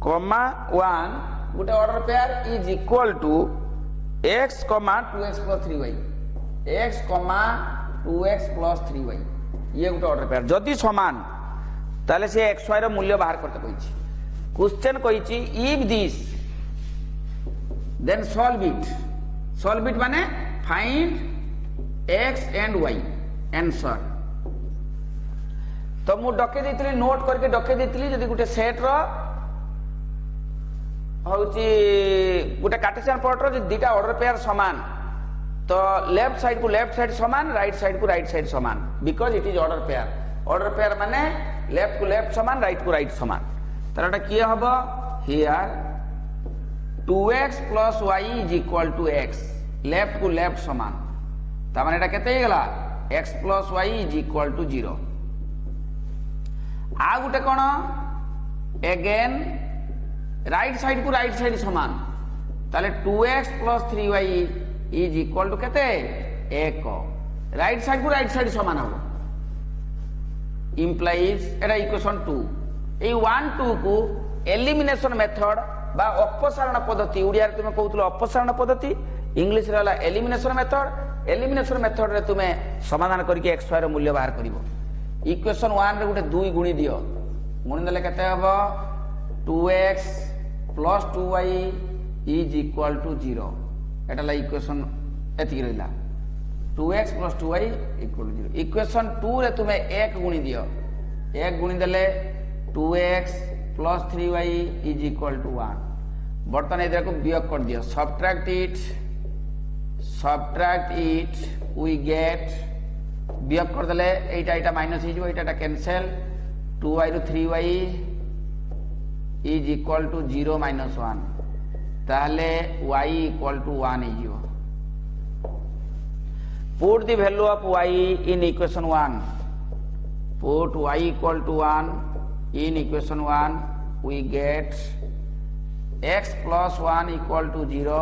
1 गुटे order pair is equal to x, 2x + 3y, x, 2x + 3y, ये गुटे ऑर्डर पेयर जदि समान ताले से xy रो मूल्य बाहर करते कहिछि। क्वेश्चन कहिछि if this then solve it माने find x and y answer. तो मु डके देइतली, नोट करके डके देइतली, जदि गुटे सेट रो होची गुटे कार्टेशियन प्रोडक्ट रो जे दुटा ऑर्डर पेयर समान, तो लेफ्ट साइड को लेफ्ट साइड समान, राइट साइड को राइट साइड समान, because it is order pair. Order pair माने लेफ्ट को लेफ्ट समान, राइट को राइट समान। तारटा किए हबो here 2x + y is equal to x, left को लेफ्ट समान, ता माने एटा केते हे गेला x + y is equal to 0। आ गुटे कोन अगेन राइट साइड को राइट साइड समान, ताले 2x + 3y is equal to केते 1, राइट साइड को राइट साइड समान हो, इंप्लाइज एटा इक्वेशन 2। ए 1 2 को एलिमिनेशन मेथड बा अपसारण पद्धति, उड़िया रे तुमे कहउतलो अपसारण पद्धति, इंग्लिश रे वाला एलिमिनेशन मेथड। एलिमिनेशन मेथड रे तुमे समाधान करके x y रो मूल्य बाहर करिवो। इक्वेशन 1 रे गुटे 2 गुणी दियो, गुणी देले केते हबो 2x + 2y is equal to 0, Etah La equation एति रहिला। 2x + 2y = 0। इक्वेशन 2 रे तुम्हें 1 गुणी दियो, 1 गुणी देले 2x + 3y = 1। बर्तमान इधर को वियोग कर दियो, सब्ट्रैक्ट इट वी गेट, वियोग कर देले एटा माइनस हो, एटा कैंसिल, 2y ରୁ 3y = 0 - 1, ताहले y = 1 हो। Put the value of y in equation 1. Put y = 1 in equation 1. We get x + 1 = 0,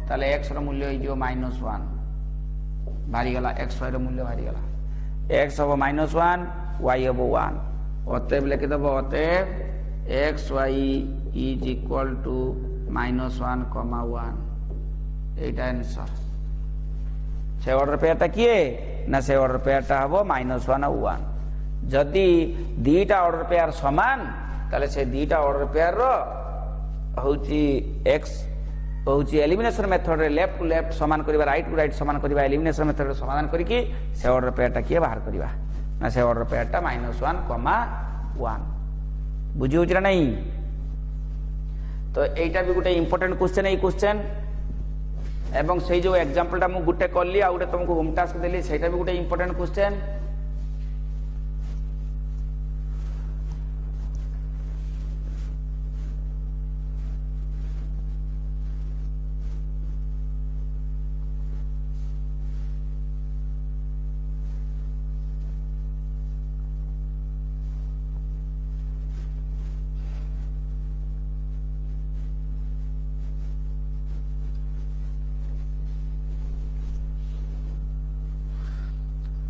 ताले x रो मूल्य हो -1, भारी गला x y रो मूल्य भारी गला, x हो -1 y हो 1, अतएव लिखि दबो, अतएव x y = -1, 1, एटा आंसर। से ऑर्डर पेयरटा किए ना, से ऑर्डर पेयरटा हबो -1 और 1। जदि दीटा ऑर्डर पेयर समान ताले से दीटा ऑर्डर पेयर रो होची x होची एलिमिनेशन मेथड रे लेफ्ट टू लेफ्ट समान करिबा, राइट टू राइट समान करिबा, एलिमिनेशन मेथड रे समाधान करी कि से ऑर्डर पेयरटा किए बाहर करिबा ना, से ऑर्डर पेयरटा -1, 1 बुझी होची ना नहीं। तो एटा भी गोटे इंपोर्टेंट क्वेश्चन है, क्वेश्चन एवं से जो एग्जांपलटा मु गुटे करली आ गुटे तुमको होम टास्क देली, सेटा भी गोटे इंपोर्टेंट क्वेश्चन।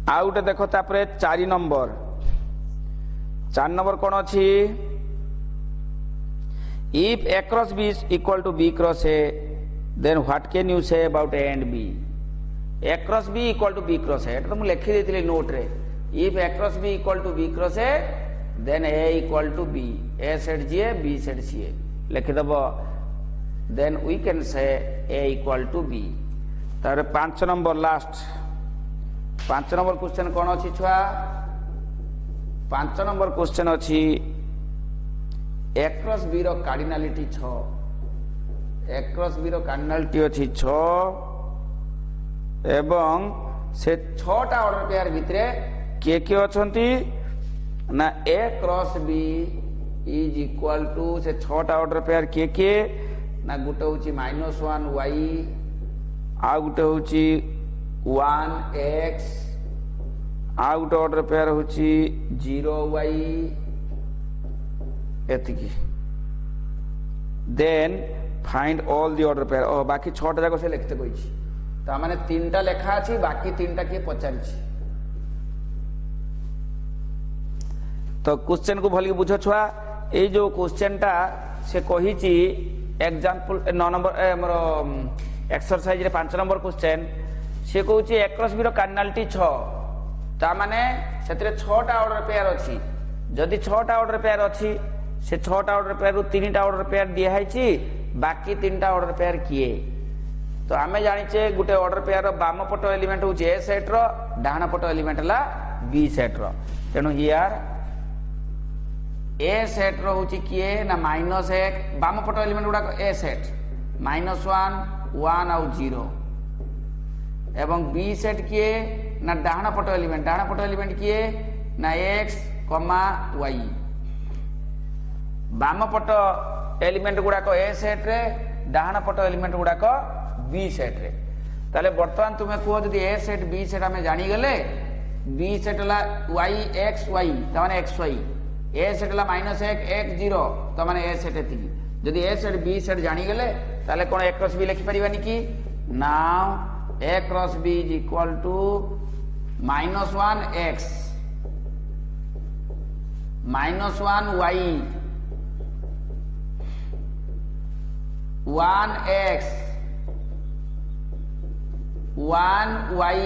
आउटे देखो तापरे 4 नंबर कौन अच्छी, if a cross b = b cross a, then what can you say about a and b? a cross b = b cross a, एटा तो मु लिखि देथिले नोट रे, if a cross b = b cross a, then a = b, a set g b set c, लिखि दबो, then we can say a = b। तारे 5 number last 5 number question कौन अच्छी छुआ, 5 नंबर क्वेश्चन अच्छी a क्रॉस b रो cardinality 6, a cross b रो cardinality अच्छी 6 एवं से 6टा ऑर्डर पेयर भितरे के अछंती ना, a क्रॉस b = से 6टा ऑर्डर पेयर के ना, गुटे होची -1 y, आ गुटे होची 1x, आउट ऑर्डर पेयर होची 0y, एतिकी। Then find all the order pair, ओ बाकी 6टा जाको से लिखते कहिछि, ता माने 3टा लेखा अछि, बाकी 3टा के पचारिछि। तो क्वेश्चन को भली बुझ छुआ, ए जो क्वेश्चनटा से कहिछि एग्जांपल 9 नंबर हमर एक्सरसाइज रे 5 नंबर क्वेश्चन, से कहूँ a क्रॉस b रो कार्डिनालिटी 6, ता माने सेतरे 6टा ऑर्डर पेयर अछि, जदि 6टा ऑर्डर पेयर अछि, से 6टा ऑर्डर पेयर रु 3टा ऑर्डर पेयर दिया हैछि, बाकी 3टा ऑर्डर पेयर किए? तो आमे जानिचे गुटे ऑर्डर पेयर रो बाम पट एलिमेंट होछि a सेट रो, डाहाण पट एलिमेंट ला b सेट रो। तेनु हियर a सेट रो होछि किए ना -1, बाम पट एलिमेंट गुडा a सेट -1, 1 और 0, एवं बी सेट किए ना डाहाण पट एलिमेंट किए ना x, y, बाम पट एलिमेंट गुड़ाक ए सेट रे, डाहाण पट एलिमेंट गुड़ाक बी सेट रे। ताले वर्तमान तुम्हें कहो जदि ए सेट बी सेट आमे जानी गले, बी सेट ला y x y त माने x y, ए सेट ला -1 x 0 त माने ए सेट एतिकी। जदि ए सेट बी सेट जानी गले ताले कोन a क्रॉस b लिखि परिबानी की? Now a cross b = -1x -1y 1x 1y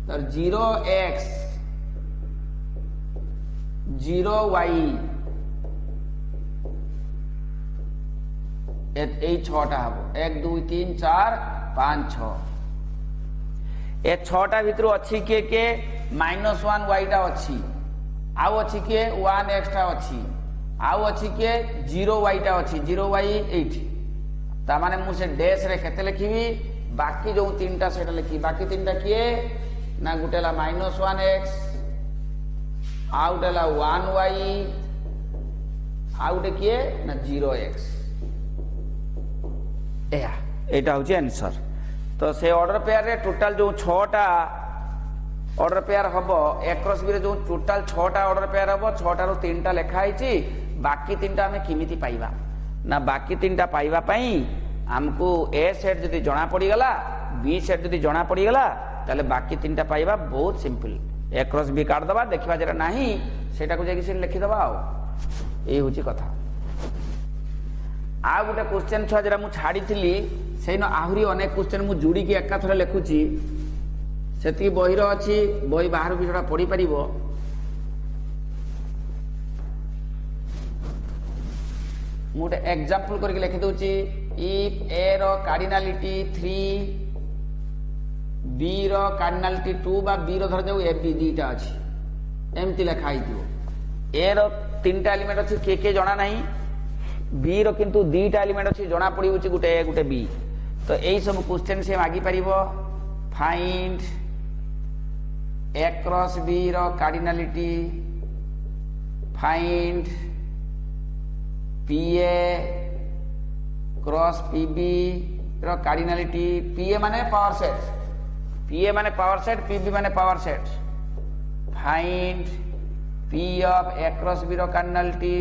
तर 0x 0y, এই 6টা হবো 1 2 3 4 5 6। ए छटा भितर अच्छी किए किए -1 वाईटा अच्छी आउ अच्छी किए 1 एक्सट्रा अच्छी आउ अच्छी किए 0 वाईटा अच्छी 0 वाई 8 ता माने मु से डैश रे केते लिखिबी बाकी जो तीनटा सेटा लिखी बाकी तीनटा किए ना गुटेला -1x आउ डेला 1y आउ डे किए ना 0x एटा होची आंसर। तो से ऑर्डर पेयर रे टोटल जो 6टा ऑर्डर पेयर हबो ए क्रॉस बी रे जो टोटल 6टा ऑर्डर पेयर हबो 6टा रो 3टा लिखा आइची बाकी 3टा हमें किमिति पाइबा ना बाकी 3टा पाइबा पई हमको ए सेट जदी जणा पड़ी गला बी सेट जदी जणा पड़ी गला ताले बाकी 3टा पाइबा बहुत सिंपल ए क्रॉस बी काट दबा देखबा जरा नाही सेटा को जेकी से लिखि दबा आ ए होची कथा। आ गोटे क्वेश्चन छुआ जरा मु छाड़ी थिली सेनो आहुरी अनेक क्वेश्चन मु जोड़ी की एका थरे लिखुची सेती बहिर अछि बही बाहर भी जोड़ा पढ़ी परिबो। मु गोटे एग्जांपल करके लिखि दउची इफ ए रो कार्डिनलिटी 3 बी रो कार्डिनलिटी 2 बा बी रो धर जाऊ ए बी दीटा अछि एमती लिखा हिथिबो ए रो 3टा एलिमेंट अछि के जणा नाही बी रो किंतु 2टा एलिमेंट अछि जणा पड़ी होची गुटे ए गुटे बी। तो यही सब क्वेश्चन से मागी परिबो फाइंड ए क्रॉस बी रो cardinality find P A cross P B रो कार्डिनलिटी पी ए माने पावर सेट पी ए माने पावर सेट पी बी माने power set find P of A cross B रो cardinality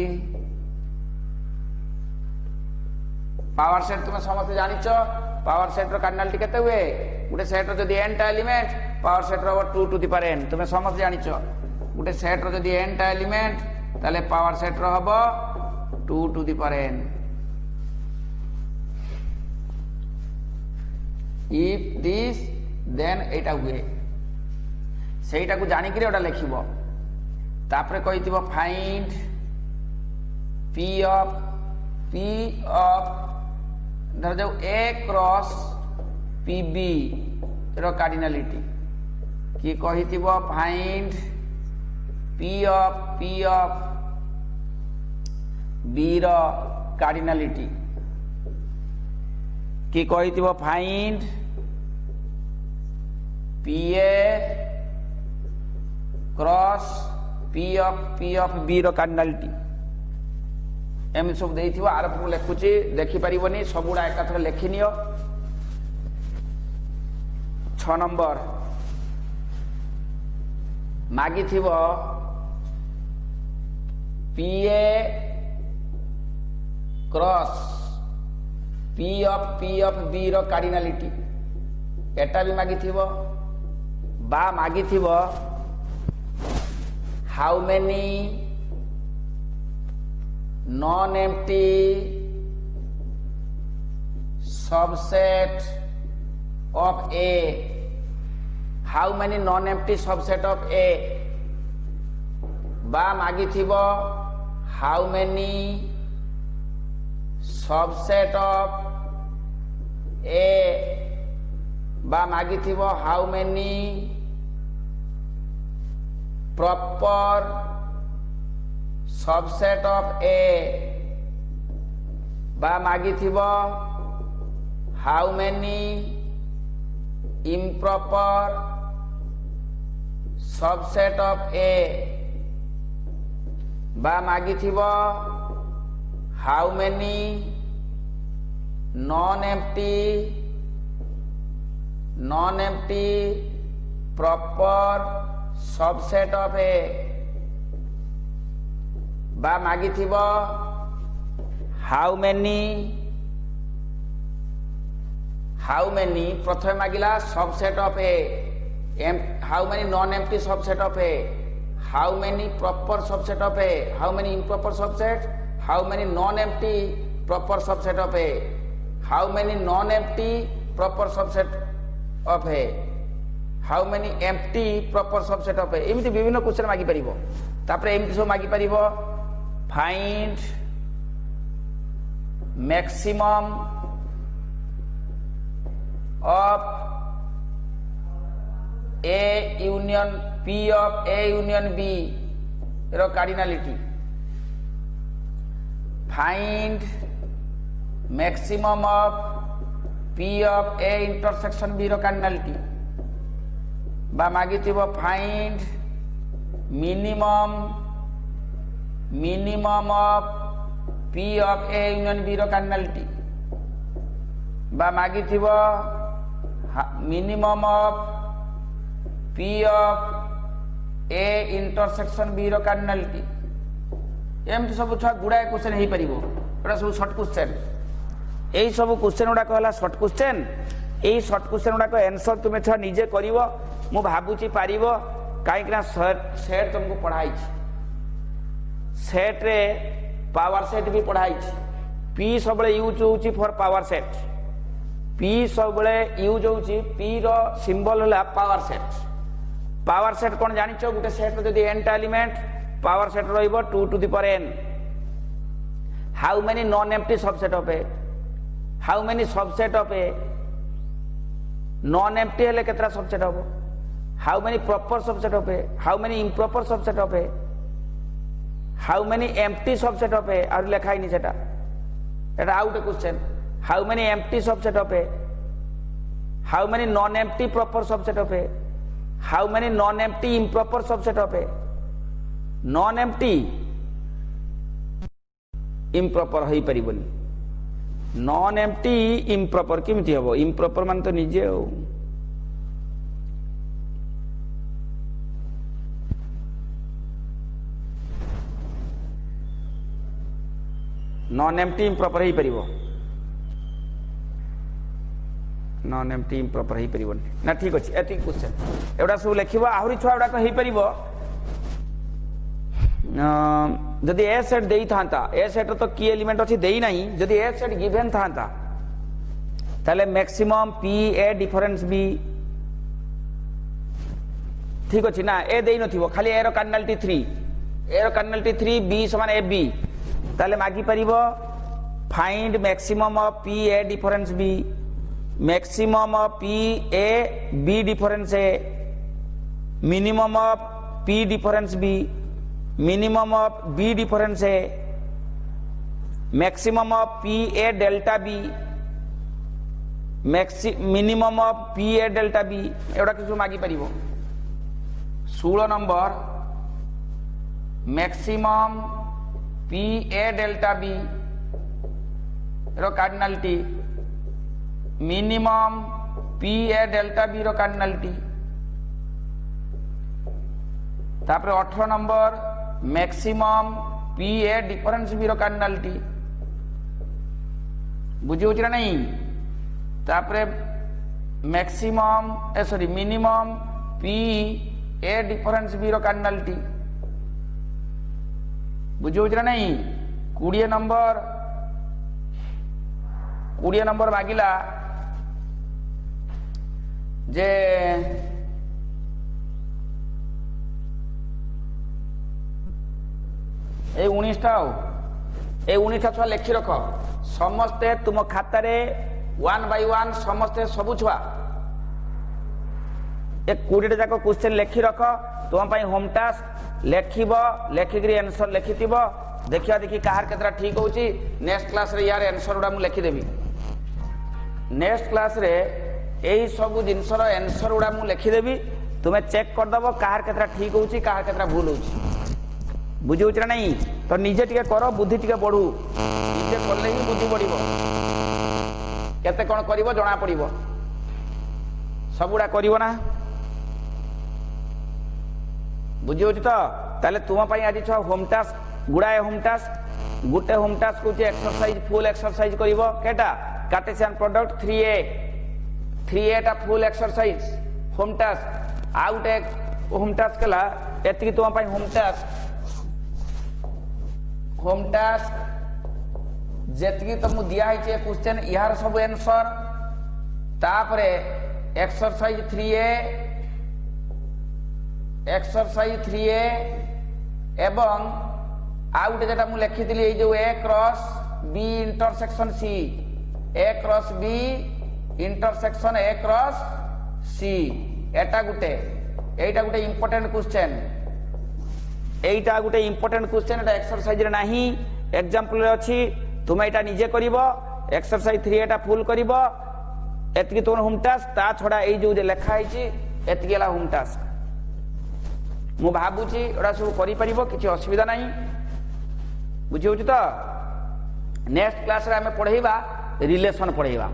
power set तुम समस्त जानिच power set रो cardinality केते हुए गुटे सेट रो जदी n टा एलिमेंट पावर सेट रो 2 टू द पावर n तुम समस्त जानिच गुटे सेट रो जदी n टा एलिमेंट ताले पावर सेट रो हबो 2 to the power n if this then एटा हुए सेटा को जानि कि ओटा लिखिबो तापरे कहितिबो फाइंड पी ऑफ धर जाऊ ए क्रॉस पी बी रो कार्डिनलिटी कि कहितिबो फाइंड पी ऑफ बी रो कार्डिनलिटी कि कहितिबो find P A cross P of B रो कार्डिनलिटी एम सब देइथिबो आरप को लिखुची देखि परिबोनी सबुडा एकाथरे लिखि नियो। 6 नंबर मागी थिबो P A cross P of B रो कार्डिनलिटी एटा भी मागी थिबो बा मागी थिबो how many non-empty subset of A how many non-empty subset of A बा मागी थिबो how many subset of A बा मागी थिबो how many proper subset of A बा मागी थिबो how many improper subset of A बा मागी थिबो how many non empty proper subset of A बा मागी थिबो हाउ मेनी प्रथम मागिला subset of A how many non empty subset of A how many proper subset of A how many improper subset how many non empty proper subset of A how many non empty proper subset of A how many empty proper subset of A एमिति विभिन्न question मागी परिबो तापरे एमिति सब मागी परिबो find maximum of A union P of A union B रो cardinality find maximum of P of A intersection B रो कार्डिनालिटी बा मागिथिबो find minimum of P of A union B रो कार्डिनालिटी बा मागिथिबो minimum of P of A intersection B रो cardinality एमती सब छुआ गुड़ाए क्वेश्चन हो पार एटा सब सर्ट क्वेश्चन यही सब क्वेश्चन गुड़ाक है सर्ट क्वेश्चन यही सर्ट क्वेश्चन गुड़ाक आंसर तुम्हें छुआ निजे कर मु भावुची पार कहीं सेट तुमको पढ़ाई सेट रे पावर सेट भी पढ़ाई पी सब यूज हो फॉर पावर सेट पी सब यूज हो पी रो सिंबल है पावर सेट कौन जान गोटे सेट जब एन टा एलिमेंट पावर सेट रो 2 to the power n how many non empty subset of A how many subset of A non empty हेले केतरा सबसेट हो how many proper subset of A how many improper subset of A how many empty subset of A और लिखाई नहीं सेटा एटा out question how many empty subset of A how many non empty proper subset of A how many non empty improper subset of A non empty improper हो पारिबनी non empty improper केमिति हबो improper मान तो निजे हो non empty improper हो पारिबो non empty improper हो पारिबनी ना ठीक अछि एति क्वेश्चन एडा सब लिखिबो आहुरी छुआ एडा हो पारिबो जदि ए सेट देई थांता ए सेट तो की एलिमेंट अछि देई नाही जदि ए सेट गिवन थांता ताले maximum P A difference B ठीक अछि ना ए देई नथिबो खाली ए रो कार्डिनालिटी 3 ए रो कार्डिनालिटी 3 बी समान ए बी ताले मागी परिबो find maximum of P A difference B maximum of P A B difference A minimum of P difference B minimum of B difference A maximum of P A delta B minimum of P A delta B एवढा किछु मागी परिबो 16 number maximum P A delta B रो cardinality minimum P A delta B रो cardinality तापर 18 number maximum P A difference B रो cardinality बुझी होची ना नहीं तापर maximum sorry minimum P A difference B रो कार्डिनालिटी बुझी होची ना नहीं 20 नंबर मागिला जे ए 19 छुआ लिखि रख समस्ते तुम खातार 1 by 1 समस्ते सबु छुआ ए 20 जाक क्वेश्चन लिखि रख तुम होम टास्क लिखिक आंसर लिखिथिबो देखिया देखी कहार केतरा ठीक होची नेक्स्ट क्लास रे यार आंसर उडा मु लिखि देबी नेक्स्ट क्लास रे एही सब जिनसर आंसर उडा मु लिखि देबी तुमे चेक कर दबो कहार केतरा ठीक होची कहार केतरा भूल होची बुझी होची ना नहीं तो निजे टिके करो बुद्धि टिके बढ़ू निजे करले ही बुद्धि बढ़िबो केते कोन करिवो जणा पड़िबो सबुडा करिवो ना बुझी होची तो ताले तुम पई आज छ होम टास्क गुडाए होम टास्क गुटे होम टास्क होची एक्सरसाइज फुल एक्सरसाइज करिवो केटा कार्टेशियन प्रोडक्ट 3a टा full exercise home task out एक होम टास्क कला एति तुम पई होम टास्क जेतकी तुमको दिया है क्वेश्चन यार सब आंसर तापरे एक्सरसाइज 3a एवं आउट जेटा मु लिखिथिली ए जो A cross B intersection C A cross B intersection A cross C एटा गुटे एटा गुटे इंपोर्टेंट क्वेश्चन एटा गुटे इंपोर्टेंट क्वेश्चन एटा एक्सरसाइज रे नाही एग्जांपल रे अछि तुमे एटा निजे करिवो एक्सरसाइज 3 एटा फुल करिवो एतकी तुम होम टास्क ता छडा ए जो लेखा है एतकी ला होम टास्क मु भाबुची एटा सब करि परिबो किछि असुविधा नाही बुझि होछि त नेक्स्ट क्लास रे हमें पढेबा रिलेशन पढेबा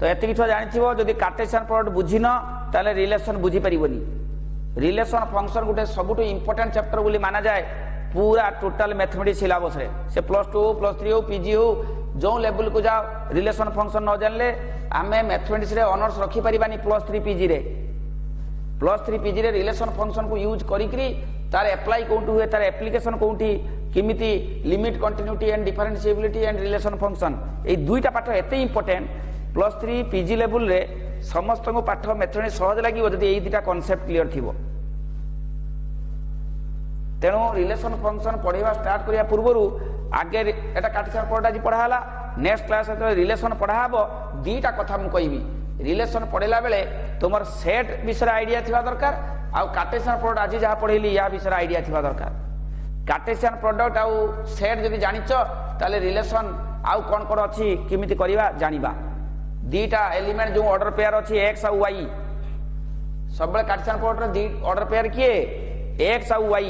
तो एतकी छ जानिथिबो जदी कार्टेशियन प्रोडक्ट बुझिन ताले रिलेशन बुझी परिबोनी रिलेशन फंक्शन गुटे सबुटु इंपोर्टेंट चैप्टर बोली माना जाए पूरा टोटल मैथमेटिक्स सिलेबस रे से +2 +3 हो पीजी हो जो लेवल को जाओ रिलेशन फंक्शन न जानले आमे मैथमेटिक्स रे ऑनर्स रखी परिबानी +3 पीजी रे रिलेशन फंक्शन को यूज करी तार अप्लाई कोउंटू हुए तार एप्लीकेशन कोउंटी किमिति limit continuity and differentiability and relation function ए दुईटा पाठ एते इंपोर्टेंट +3 पीजी लेवल रे समस्त को पाठ मैथमेटिक्स सहज लागि जदी ए दुईटा कांसेप्ट क्लियर थिबो तेणु रिलेशन फंक्शन पढ़ा स्टार्ट करिया पूर्वरु आगे एटा कार्टेशियन प्रोडक्ट आज पढ़ाला नेक्स्ट क्लास रिलेशन पढ़ाबो दीटा कथा मु कहबी रिलेशन पढ़ेला बेले तुमर सेट विषय आइडिया थिबा दरकार आ कार्टेशियन प्रोडक्ट आज जहा पढ़ेली या विषय आइडिया थिबा दरकार कार्टेशियन प्रोडक्ट आ सेट जदी जानिच ताले रिलेशन आउ कोन कोन अछि किमिति करिवा जानिबा दीटा एलिमेंट जो ऑर्डर पेयर अछि x आ y सबले कार्टेशियन प्रोडक्ट दी ऑर्डर पेयर किए x आ y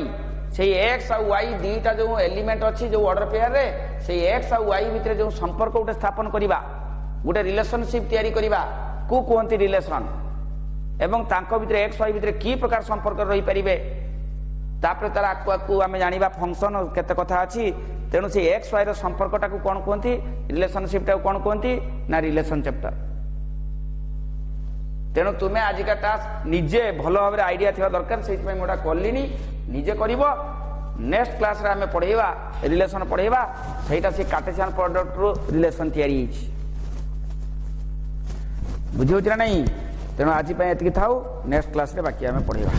से x आ y दीटा जो एलिमेंट अच्छी जो ऑर्डर पेयर रे से x आ y भितर जो संपर्क उठे स्थापन करिबा गोटे रिलेशनशिप तैयारी करिबा को कहंती रिलेशन एवं तांको भितर x y भितर की प्रकार संपर्क रही परिबे तापर तार आकु आमे जानिबा फंक्शन केते कथा अछि तेनु से x y रो संपर्कटा को कोन कहंती रिलेशनशिप टा कोन कहंती ना रिलेशन चैप्टर तेणु तुम्हें आज का टास्क निजे भल भाव आइडिया थिबा दरकार से मोटा कलिनी निजे करिवो नेक्स्ट क्लास रे हमें पढ़ेबा रिलेशन पढ़ेबा सेटा से कार्टेशियन प्रोडक्ट रो रिलेशन तैयारी हिच बुझियो ना नहीं तेणु आज एतिकी थाउ नेक्स्ट क्लास रे बाकी हमें पढ़ेबा।